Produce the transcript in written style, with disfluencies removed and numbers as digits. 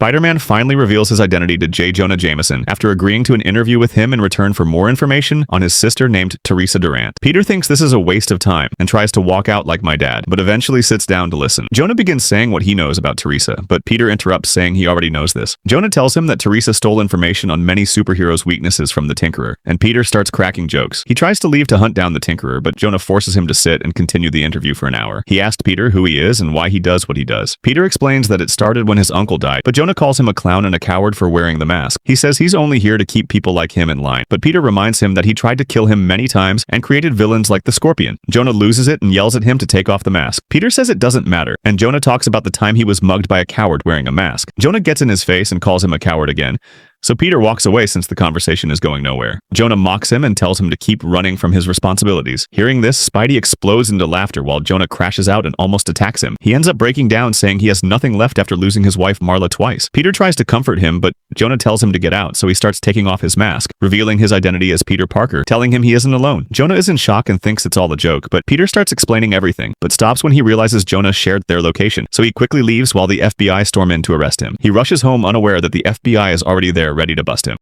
Spider-Man finally reveals his identity to J. Jonah Jameson after agreeing to an interview with him in return for more information on his sister named Teresa Durant. Peter thinks this is a waste of time and tries to walk out like my dad, but eventually sits down to listen. Jonah begins saying what he knows about Teresa, but Peter interrupts saying he already knows this. Jonah tells him that Teresa stole information on many superheroes' weaknesses from the Tinkerer, and Peter starts cracking jokes. He tries to leave to hunt down the Tinkerer, but Jonah forces him to sit and continue the interview for an hour. He asked Peter who he is and why he does what he does. Peter explains that it started when his uncle died, but Jonah calls him a clown and a coward for wearing the mask. He says he's only here to keep people like him in line, but Peter reminds him that he tried to kill him many times and created villains like the Scorpion. Jonah loses it and yells at him to take off the mask. Peter says it doesn't matter, and Jonah talks about the time he was mugged by a coward wearing a mask. Jonah gets in his face and calls him a coward again. So Peter walks away since the conversation is going nowhere. Jonah mocks him and tells him to keep running from his responsibilities. Hearing this, Spidey explodes into laughter while Jonah crashes out and almost attacks him. He ends up breaking down, saying he has nothing left after losing his wife Marla twice. Peter tries to comfort him, but Jonah tells him to get out, so he starts taking off his mask, revealing his identity as Peter Parker, telling him he isn't alone. Jonah is in shock and thinks it's all a joke, but Peter starts explaining everything, but stops when he realizes Jonah shared their location, so he quickly leaves while the FBI storm in to arrest him. He rushes home unaware that the FBI is already there ready to bust him.